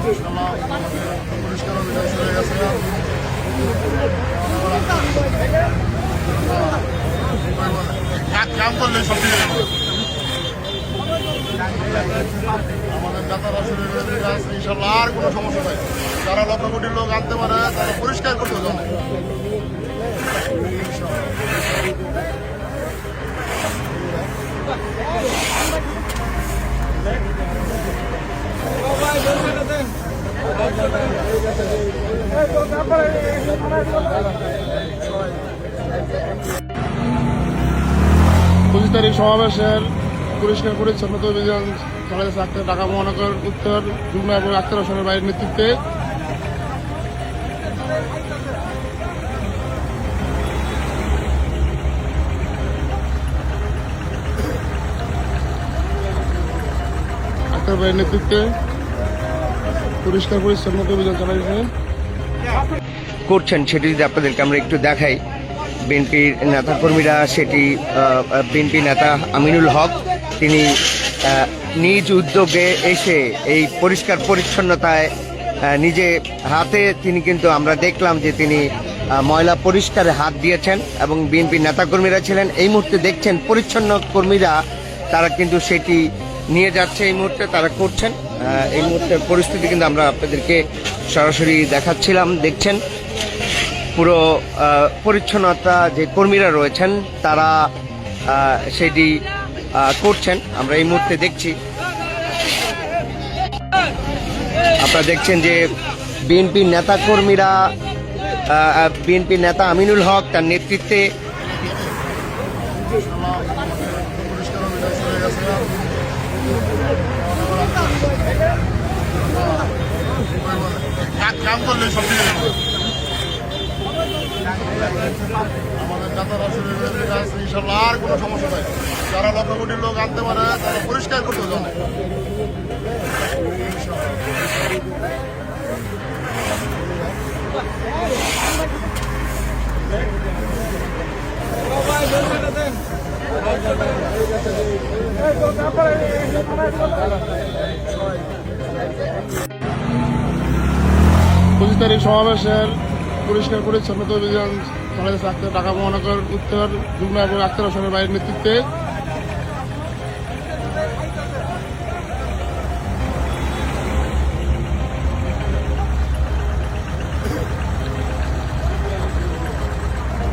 পরিষ্কার অভিযান চলে গেছে। কাম করলে সব ঠিক হয়ে যাবে। আমাদের নেতারা শুরু করে দিকে আছে, ইনশাল্লাহ আর কোনো সমস্যা নাই। যারা লক্ষ কোটি লোক আনতে পারে তারা পরিষ্কার করতে জানে। তারিখ সমাবেশের পরিষ্কার পরিচ্ছন্নতা অভিযান চালাচ্ছে ঢাকা মহানগর উত্তর যুগ্ম এবং আক্তার হোসেনের বাইরের নেতৃত্বে। আক্তার বাইরের নেতৃত্বে পরিষ্কার পরিচ্ছন্নতা অভিযান চালাইছে করছেন সেটি যদি আপনাদেরকে আমরা একটু দেখাই। বিএনপির নেতাকর্মীরা সেটি বিএনপি নেতা আমিনুল হক তিনি নিজ উদ্যোগে এসে এই পরিষ্কার পরিচ্ছন্নতায় নিজে হাতে তিনি কিন্তু আমরা দেখলাম যে তিনি ময়লা পরিষ্কারে হাত দিয়েছেন এবং বিএনপির নেতাকর্মীরা ছিলেন। এই মুহূর্তে দেখছেন পরিচ্ছন্ন কর্মীরা তারা কিন্তু সেটি নিয়ে যাচ্ছে, এই মুহূর্তে তারা করছেন। এই মুহূর্তের পরিস্থিতি কিন্তু আমরা আপনাদেরকে সরাসরি দেখাচ্ছিলাম। দেখছেন পুরো পরিচ্ছন্নতা যে কর্মীরা রয়েছেন তারা সেটি করছেন, আমরা এই মুহূর্তে দেখছি। আপনারা দেখছেন যে বিএনপির নেতা কর্মীরা বিএনপির নেতা আমিনুল হক তার নেতৃত্বে পরিষ্কার অভিযান চলে গেছে। কাম করলে সব ঠিক হয়ে যাবে। আমাদের নেতারা শুরু করে দিকে আছে, ইনশাল্লাহ আর কোনো সমস্যা নাই। যারা লক্ষ কোটি লোক আনতে পারে তারা পরিষ্কার করতে জানে। তারিখ সমাবেশের পরিষ্কার পরিচ্ছন্নতা অভিযান চালাচ্ছে ঢাকা মহানগর উত্তর যুগ্ম এবং আক্তার হোসেনের বাইরের নেতৃত্বে।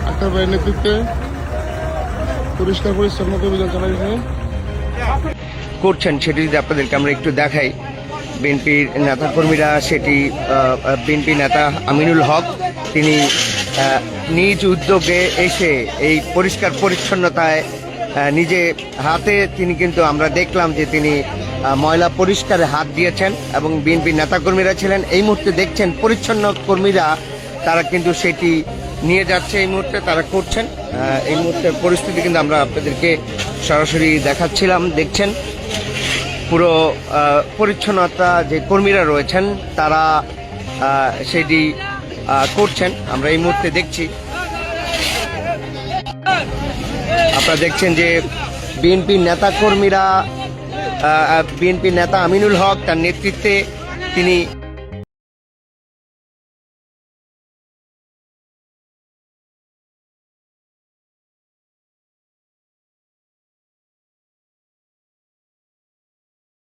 আক্তার বাইরের নেতৃত্বে পরিষ্কার পরিচ্ছন্নতা অভিযান চালাইছে করছেন সেটি যদি আপনাদেরকে আমরা একটু দেখাই। বিএনপির নেতাকর্মীরা সেটি বিএনপি নেতা আমিনুল হক তিনি নিজ উদ্যোগে এসে এই পরিষ্কার পরিচ্ছন্নতায় নিজে হাতে তিনি কিন্তু আমরা দেখলাম যে তিনি ময়লা পরিষ্কারে হাত দিয়েছেন এবং বিএনপির নেতাকর্মীরা ছিলেন। এই মুহূর্তে দেখছেন পরিচ্ছন্ন কর্মীরা তারা কিন্তু সেটি নিয়ে যাচ্ছে, এই মুহূর্তে তারা করছেন। এই মুহূর্তের পরিস্থিতি কিন্তু আমরা আপনাদেরকে সরাসরি দেখাচ্ছিলাম। দেখছেন পুরো পরিচ্ছন্নতা যে কর্মীরা রয়েছেন তারা সেটি করছেন, আমরা এই মুহূর্তে দেখছি। আপনারা দেখছেন যে বিএনপির নেতাকর্মীরা বিএনপির নেতা আমিনুল হক তার নেতৃত্বে তিনি